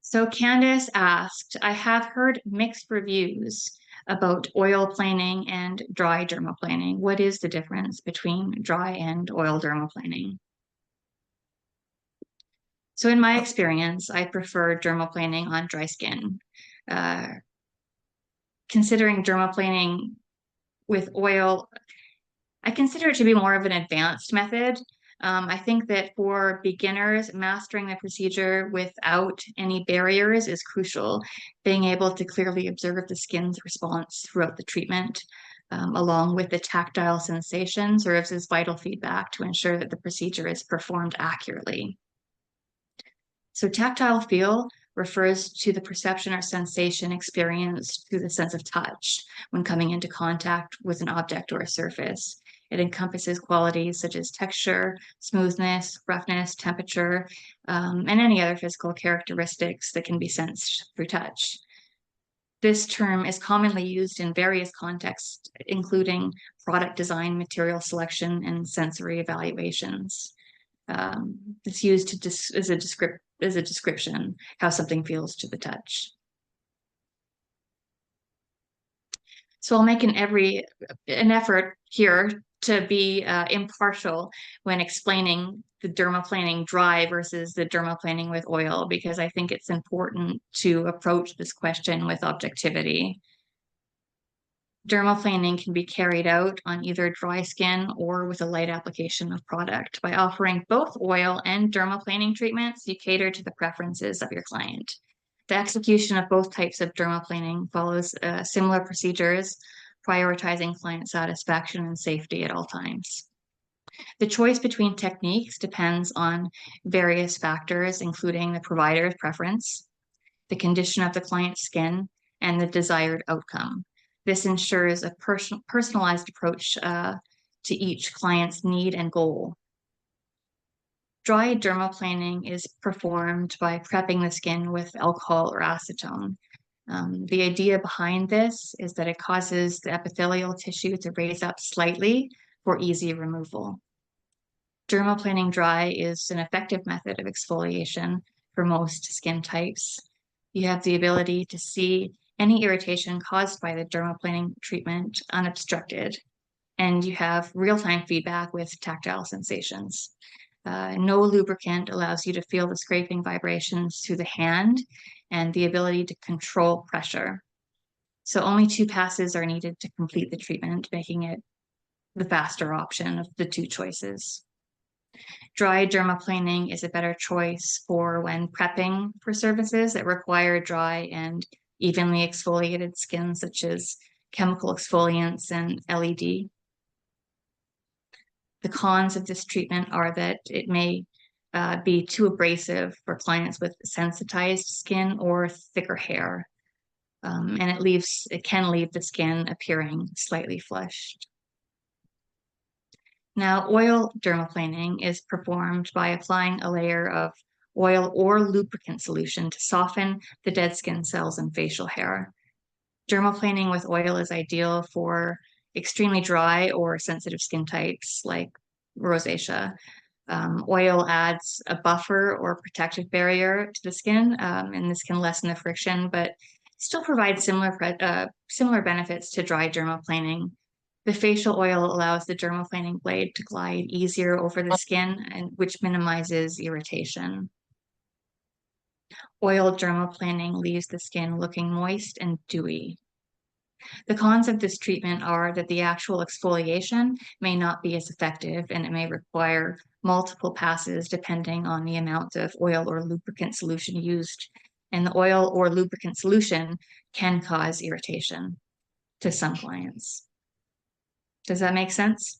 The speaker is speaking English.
So Candace asked, I have heard mixed reviews about oil planing and dry dermaplaning. What is the difference between dry and oil dermaplaning? So in my experience, I prefer dermaplaning on dry skin. Uh, Considering dermaplaning with oil, I consider it to be more of an advanced method. I think that for beginners, mastering the procedure without any barriers is crucial. Being able to clearly observe the skin's response throughout the treatment, along with the tactile sensation, serves as vital feedback to ensure that the procedure is performed accurately. So tactile feel refers to the perception or sensation experienced through the sense of touch when coming into contact with an object or a surface. It encompasses qualities such as texture, smoothness, roughness, temperature, and any other physical characteristics that can be sensed through touch. This term is commonly used in various contexts, including product design, material selection, and sensory evaluations. It's used to as a description how something feels to the touch. So I'll make an effort here to be impartial when explaining the dermaplaning dry versus the dermaplaning with oil, because I think it's important to approach this question with objectivity. Dermaplaning can be carried out on either dry skin or with a light application of product. By offering both oil and dermaplaning treatments, you cater to the preferences of your client. The execution of both types of dermaplaning follows similar procedures, prioritizing client satisfaction and safety at all times. The choice between techniques depends on various factors, including the provider's preference, the condition of the client's skin, and the desired outcome. This ensures a personalized approach to each client's need and goal. Dry dermaplaning is performed by prepping the skin with alcohol or acetone. The idea behind this is that it causes the epithelial tissue to raise up slightly for easy removal. Dermaplaning dry is an effective method of exfoliation for most skin types. You have the ability to see any irritation caused by the dermaplaning treatment unobstructed, and you have real-time feedback with tactile sensations. No lubricant allows you to feel the scraping vibrations through the hand and the ability to control pressure. So only 2 passes are needed to complete the treatment, making it the faster option of the 2 choices. Dry dermaplaning is a better choice for when prepping for surfaces that require dry and evenly exfoliated skin, such as chemical exfoliants and LED. The cons of this treatment are that it may be too abrasive for clients with sensitized skin or thicker hair, and it can leave the skin appearing slightly flushed. Now, oil dermaplaning is performed by applying a layer of oil or lubricant solution to soften the dead skin cells and facial hair. Dermaplaning with oil is ideal for extremely dry or sensitive skin types like rosacea. Oil adds a buffer or protective barrier to the skin, and this can lessen the friction, but still provides similar benefits to dry dermaplaning. The facial oil allows the dermaplaning blade to glide easier over the skin, and which minimizes irritation. Oil dermaplaning leaves the skin looking moist and dewy. The cons of this treatment are that the actual exfoliation may not be as effective, and it may require multiple passes depending on the amount of oil or lubricant solution used. And the oil or lubricant solution can cause irritation to some clients. Does that make sense?